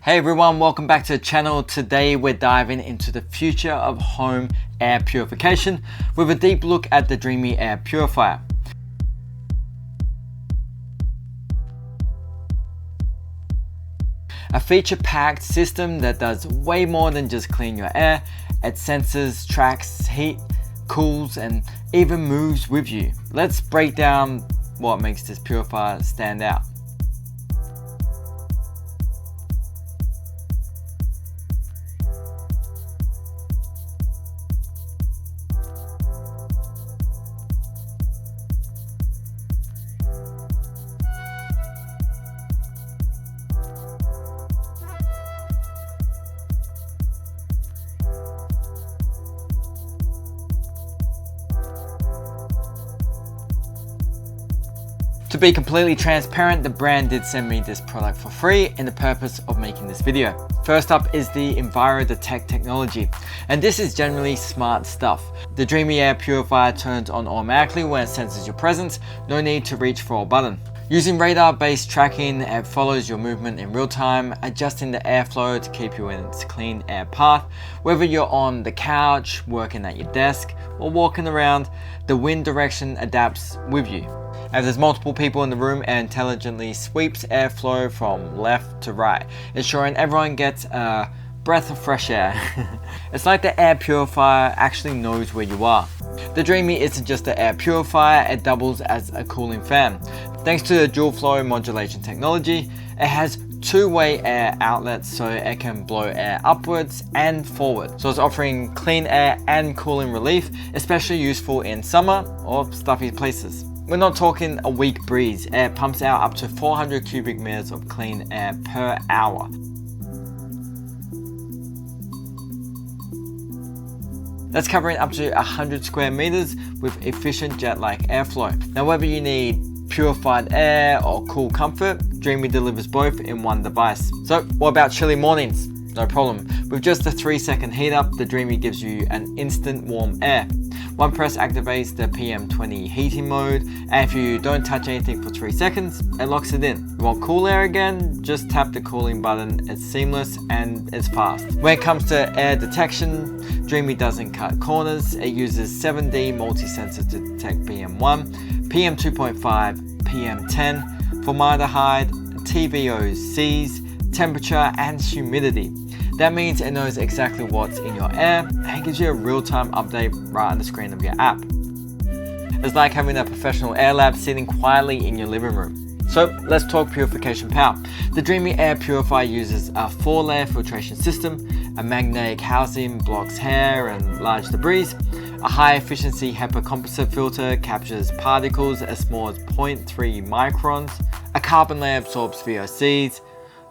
Hey everyone, welcome back to the channel. Today we're diving into the future of home air purification with a deep look at the Dreamy air purifier. A feature-packed system that does way more than just clean your air. It senses, tracks heat, cools, and even moves with you. Let's break down what makes this purifier stand out. To be completely transparent, the brand did send me this product for free in the purpose of making this video. First up is the EnviroDetect technology, and this is generally smart stuff. The Dreamy air purifier turns on automatically when it senses your presence, no need to reach for a button. Using radar-based tracking, it follows your movement in real time, adjusting the airflow to keep you in its clean air path. Whether you're on the couch, working at your desk, or walking around, the wind direction adapts with you. As there's multiple people in the room, it intelligently sweeps airflow from left to right, ensuring everyone gets a breath of fresh air. It's like the air purifier actually knows where you are. The Dreamy isn't just an air purifier, it doubles as a cooling fan. Thanks to the dual flow modulation technology, it has two-way air outlets so it can blow air upwards and forward. So it's offering clean air and cooling relief, especially useful in summer or stuffy places. We're not talking a weak breeze. It pumps out up to 400 cubic meters of clean air per hour. That's covering up to 100 square meters with efficient jet-like airflow. Now, whether you need purified air or cool comfort, Dreamy delivers both in one device. So what about chilly mornings? No problem. With just a 3-second heat up, the Dreamy gives you an instant warm air. One press activates the PM20 heating mode, and if you don't touch anything for 3 seconds, it locks it in. You want cool air again? Just tap the cooling button. It's seamless and it's fast. When it comes to air detection, Dreamy doesn't cut corners. It uses 7D multi-sensors to detect PM1, PM2.5, PM10, formaldehyde, TVOCs, temperature and humidity. That means it knows exactly what's in your air and gives you a real-time update right on the screen of your app. It's like having a professional air lab sitting quietly in your living room. So let's talk purification power. The Dreamy air purifier uses a 4-layer filtration system. A magnetic housing blocks hair and large debris. A high-efficiency HEPA composite filter captures particles as small as 0.3 microns. A carbon layer absorbs VOCs,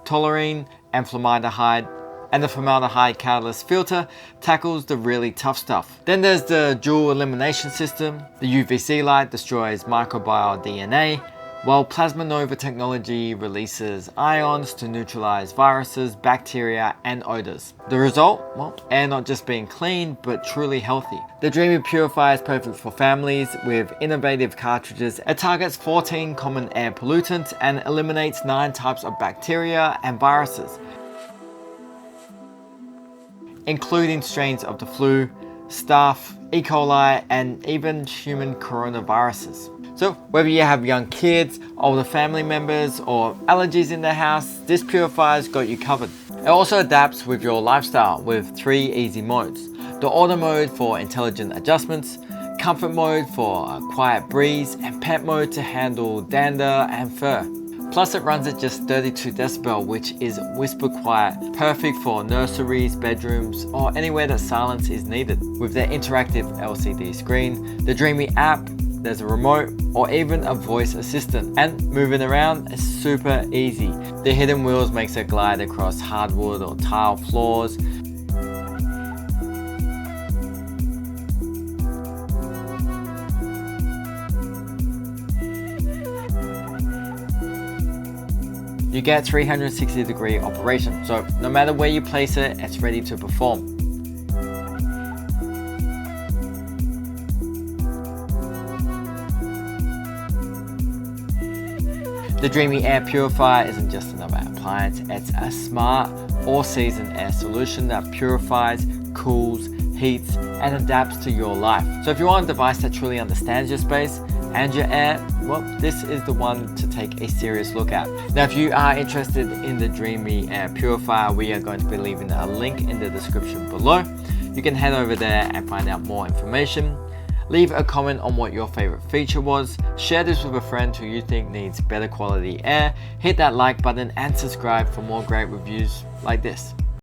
toluene, and formaldehyde. And the formaldehyde catalyst filter tackles the really tough stuff. Then there's the dual elimination system. The UVC light destroys microbial DNA, while plasma nova technology releases ions to neutralize viruses, bacteria, and odors. The result? Well, air not just being clean, but truly healthy. The Dreamy purifier is perfect for families with innovative cartridges. It targets 14 common air pollutants and eliminates 9 types of bacteria and viruses, including strains of the flu, staph, E. coli, and even human coronaviruses. So whether you have young kids, older family members, or allergies in the house, this purifier's got you covered. It also adapts with your lifestyle with 3 easy modes. The auto mode for intelligent adjustments, comfort mode for a quiet breeze, and pet mode to handle dander and fur. Plus it runs at just 32 decibel, which is whisper quiet, perfect for nurseries, bedrooms, or anywhere that silence is needed. With their interactive LCD screen, the Dreamy app, there's a remote or even a voice assistant, and moving around is super easy. The hidden wheels makes it glide across hardwood or tile floors. You get 360-degree operation, so no matter where you place it, it's ready to perform. The Dreamy Air Purifier isn't just another appliance, it's a smart, all-season air solution that purifies, cools, heats, and adapts to your life. So if you want a device that truly understands your space and your air, well, this is the one to take a serious look at. Now, if you are interested in the Dreamy Air Purifier, we are going to be leaving a link in the description below. You can head over there and find out more information. Leave a comment on what your favorite feature was. Share this with a friend who you think needs better quality air. Hit that like button and subscribe for more great reviews like this.